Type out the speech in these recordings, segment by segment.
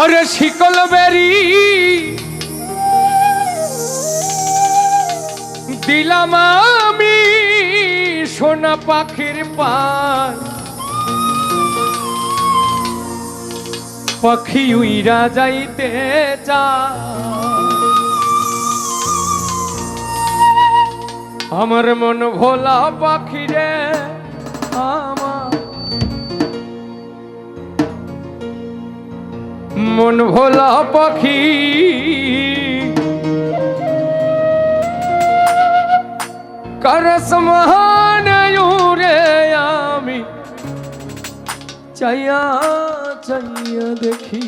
ওরে শিকল বেরি দিলাম আমি সোনা পাখির পায়, পাখি উইরা যাইতে চায়। আমার মন ভোলা পাখি রে, আমার মন ভোলা পাখি করস মহানয়ুরে আমি চাইয়া চাইয়া দেখি।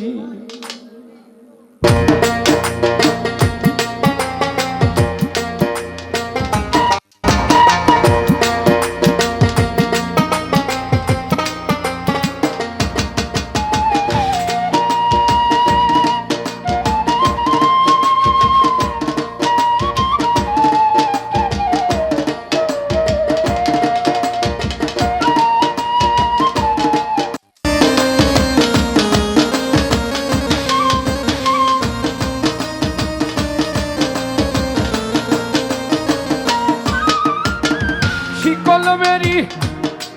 শিকল বেরি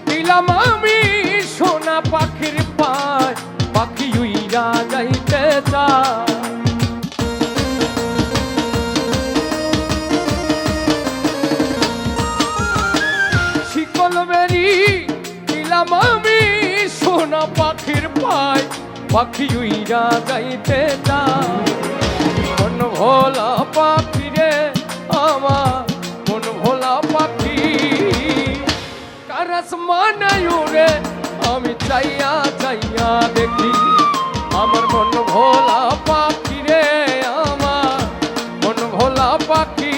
দিলাম আমি সোনা পাখির পায়, পাখি উইরা যাইতে চায়। শিকল বেরি দিলাম আমি সোনা পাখির পায়, পাখি উইরা যাইতে চায়। মন ভোলা পাখি রে আমার, মন ভোলা পাখি কারস মানায়ুরে আমি চাইয়া চাইয়া দেখি। আমার মন ভোলা পাখি রে, আমার মন ভোলা পাখি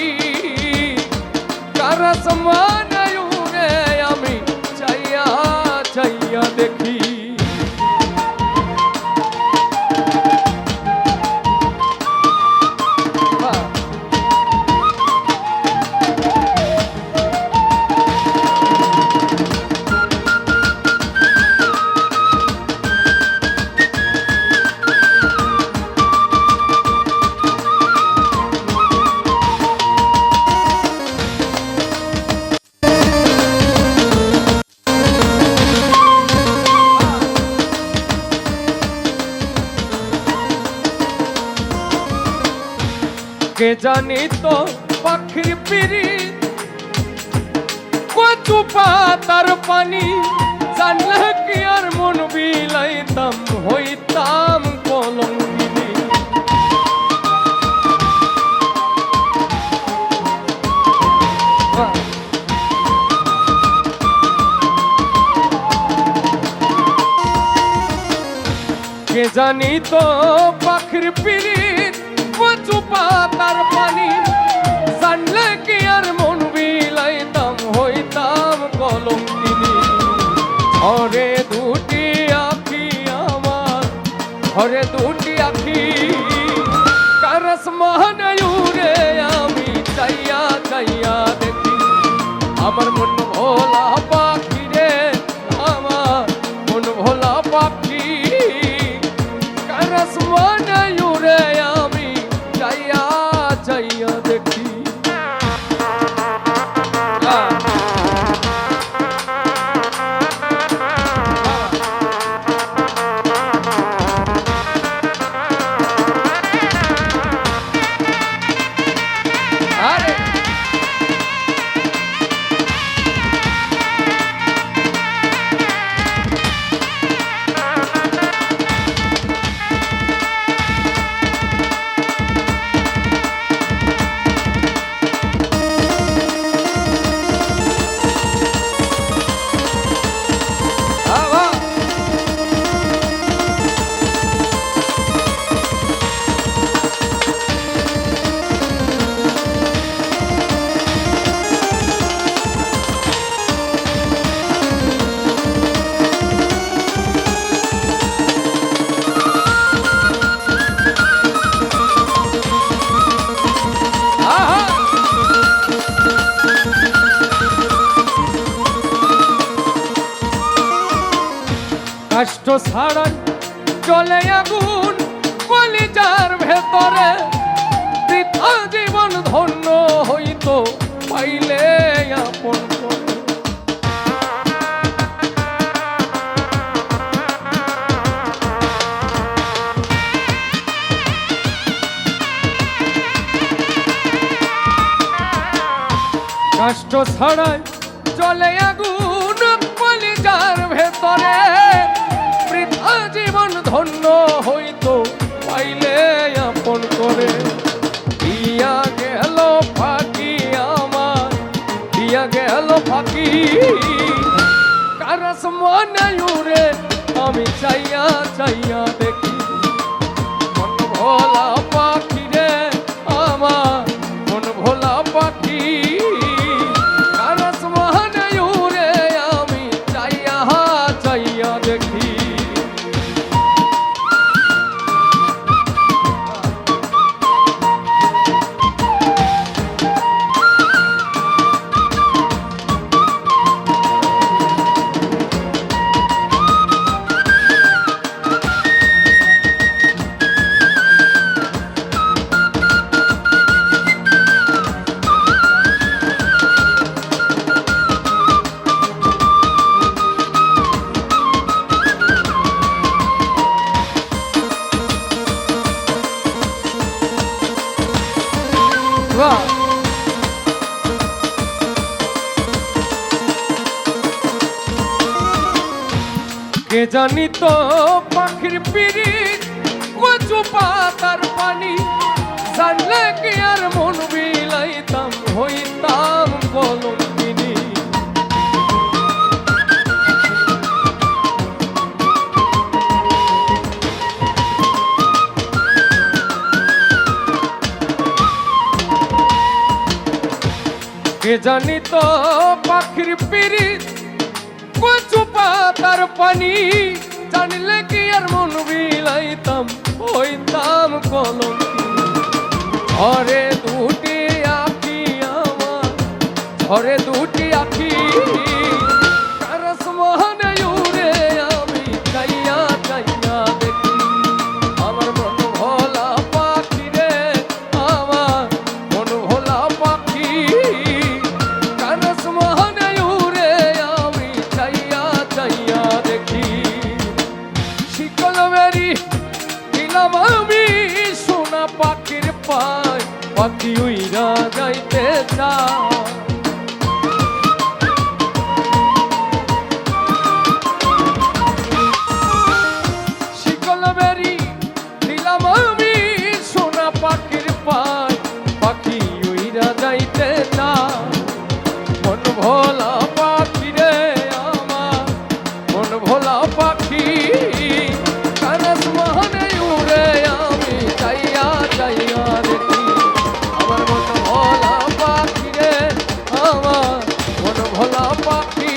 কারস মানায়ুরে আমি চাইয়া চাইয়া দেখি। কে জানি তো পাখির পিরি কচু পাতার পানি, জানলে কি আর মন বিলাইতাম হইতাম কলঙ্কিনী। কে জানি তো পাখির পিরি কচু পাতার পানি, জানলে কি আর মন বিলাইতাম হইতাম কলঙ্কিনী। ঘরে দুটি আখি আমার, ঘরে দুটি আখি কারস মহানয়ুরে আমি চাইয়া চাইয়া দেখি। আমার মন ভোলা পাখি রে, আমার মন ভোলা পাখি কারস মহানয়ুরে আমি চাইয়া চাইয়া দেখি। কষ্ট ছাড়াই চলে আগুন কলিজার ভেতরে বৃথা জীবন ধন্য হইতো পাইলে আপন করে। কষ্ট ছাড়াই চলে আগুন কলিজার ভেতরে বৃথা জীবন ধন্য হইতো পাইলে আপন করে। দিয়া গেল ফাঁকি আমার, দিয়া গেল ফাঁকি কারস মনে উড়ে আমি চাইয়া চাইয়া দেখি। মন ভোলা পাখি রে আমার, মন ভোলা পাখি কারস মনে উড়ে আমি চাইয়া চাইয়া দেখি। কে জানি তো পাখির পিরিত কচু পাতার পানি, জানলে কি আর মন বিলাইতাম হইতাম কলঙ্কিনী। কে জানি তো পাখির পিরিত কচু পাতার পানি, জানলে কি আর মন বিলাইতাম হইতাম কলঙ্কিনী। ঘরে দুটি আঁখি আমার, ঘরে দুটি আঁখি কারস মনে উড়ে আমি চাইয়া চাইয়া দেখি। আমার মন ভোলা পাখি রে আমার, মন ভোলা পাখি কারস মনে উড়ে আমি চাইয়া চাইয়া দেখি। শিকল বেরি দিলাম আমি সোনা পাখির পায়, পাখি উইরা যাইতে চায়। শিকল বেরি দিলাম আমি সোনা পাখির পায়, পাখি উইরা যাইতে চায়। মন ভোলা পাখি রে আমার, মন ভোলা পাখি কারস মনে উড়ে আমি চাইয়া চাইয়া দেখি। আমার মন ভোলা পাখি রে আমার, মন ভোলা পাখি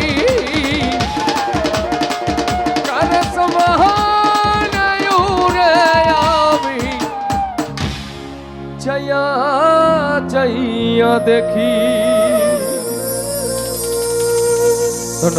কারস মনে উড়ে আমি চাইয়া চাইয়া দেখি।